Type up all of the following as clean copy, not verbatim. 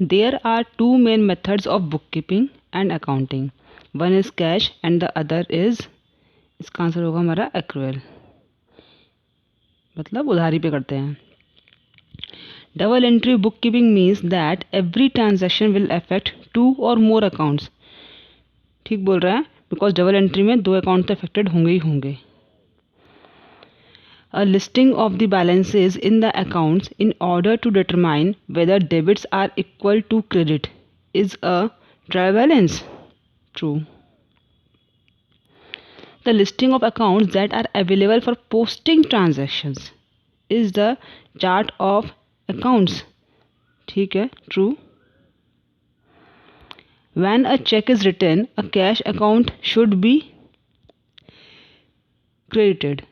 There are two main methods of bookkeeping and accounting. One is cash and the other is, इसका answer होगा हमारा accrual, मतलब उधारी पे करते हैं. Double entry bookkeeping means that every transaction will affect two or more accounts. ठीक बोल रहा है, बिकॉज डबल एंट्री में दो अकाउंट तो अफेक्टेड होंगे ही होंगे. A listing of the balances in the accounts in order to determine whether debits are equal to credit is a trial balance. True. The listing of accounts that are available for posting transactions is the chart of accounts. ठीक है, true. When a check is written, a cash account should be credited.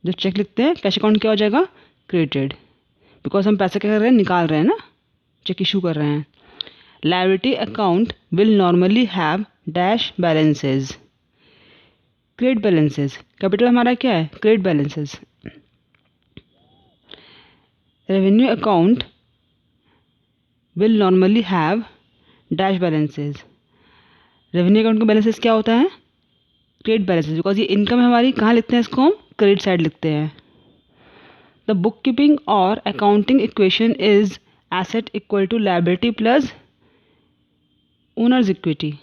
जब check लिखते हैं cash account क्या हो जाएगा, credited, because हम पैसे क्या कर रहे हैं, निकाल रहे हैं ना, चेक इशू कर रहे हैं. Liability account will normally have dash balances, credit balances. Capital हमारा क्या है, credit balances. Revenue account will normally have dash balances. Revenue account का बैलेंसेज क्या होता है, क्रेडिट बैलेंसेज, बिकॉज ये इनकम है हमारी, कहाँ लिखते हैं इसको हम, क्रेडिट साइड लिखते हैं. द बुक कीपिंग और accounting equation is asset equal to liability plus owner's equity.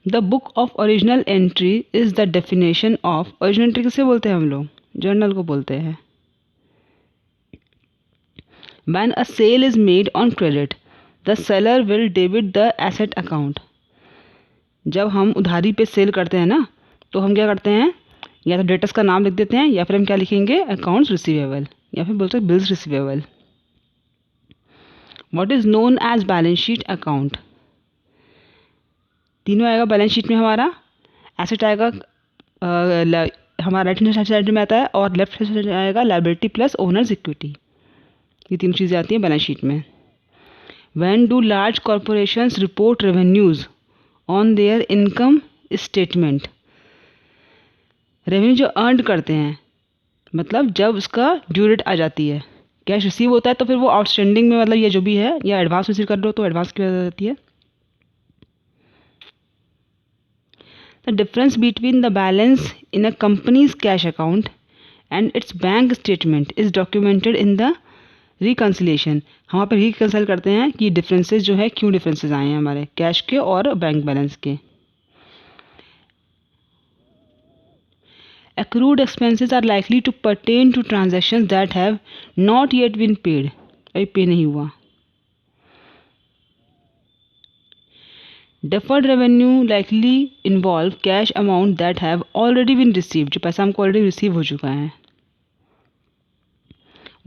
The book of original entry is the definition of, original entry किसे बोलते हैं हम लोग, जर्नल को बोलते हैं. When a sale is made on credit the seller will debit the asset account. जब हम उधारी पे सेल करते हैं ना, तो हम क्या करते हैं, या तो डेटर्स का नाम लिख देते हैं, या फिर हम क्या लिखेंगे, अकाउंट्स रिसीवेबल, या फिर बोलते हैं bills receivable. What is known as balance sheet account. तीनों आएगा बैलेंस शीट में हमारा. एसेट आएगा हमारा राइट हैंड साइड में आता है, और लेफ्ट हैंड साइड आएगा लायबिलिटी प्लस ओनर्स इक्विटी. ये तीन चीज़ें आती हैं बैलेंस शीट में. When do large corporations report revenues on their income statement. Revenue जो अर्न करते हैं, मतलब जब उसका ड्यू डेट आ जाती है, कैश रिसीव होता है तो फिर वो आउटस्टैंडिंग में, मतलब ये जो भी है, या एडवांस रिसीव कर लो तो एडवांस की वजह जाती है. The difference between the balance in a companies cash account and it's bank statement is documented in the reconciliation. हम वहाँ पर रिकन्सिल करते हैं कि डिफरेंसेस जो है, क्यों डिफरेंसेस आए हैं हमारे कैश के और बैंक बैलेंस के. Accrued expenses are likely to pertain to transactions that have not yet been paid. अभी पे नहीं हुआ. Deferred revenue likely involve cash amount that have already been received. जो पैसा हमको ऑलरेडी रिसीव हो चुका है.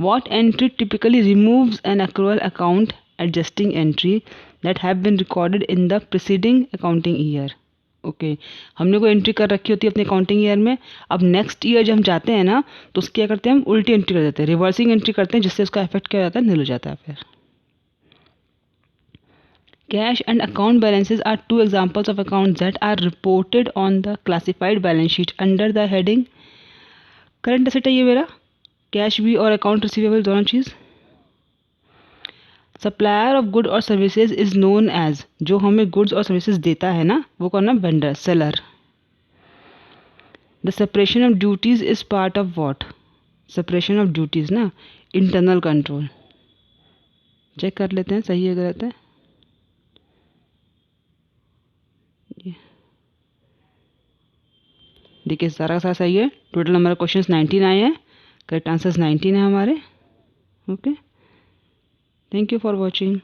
What entry typically removes an accrual account adjusting entry that have been recorded in the preceding accounting year. Okay हमने कोई entry कर रखी होती है अपने अकाउंटिंग ईयर में. अब नेक्स्ट ईयर जब हम जाते हैं ना, तो उसकी क्या करते हैं, हम उल्टी एंट्री कर देते हैं, रिवर्सिंग एंट्री करते हैं, जिससे उसका इफेक्ट क्या हो जाता है, निल हो जाता है. फिर cash and account balances are two examples of accounts that are reported on the classified balance sheet under the heading current asset है. ये मेरा कैश भी और अकाउंट रिसीवेबल दोनों चीज़. सप्लायर ऑफ गुड और सर्विसेज इज नोन एज, जो हमें गुड्स और सर्विसेज देता है ना, वो कौन है, vendor, seller. The separation of duties is part of what, separation of duties ना, इंटरनल कंट्रोल. चेक कर लेते हैं सही है गलत है. देखिए सारा का सारा सही है. टोटल नंबर ऑफ क्वेश्चंस 19 आए हैं, करेक्ट आंसर्स 19 है हमारे. Okay, thank you for watching.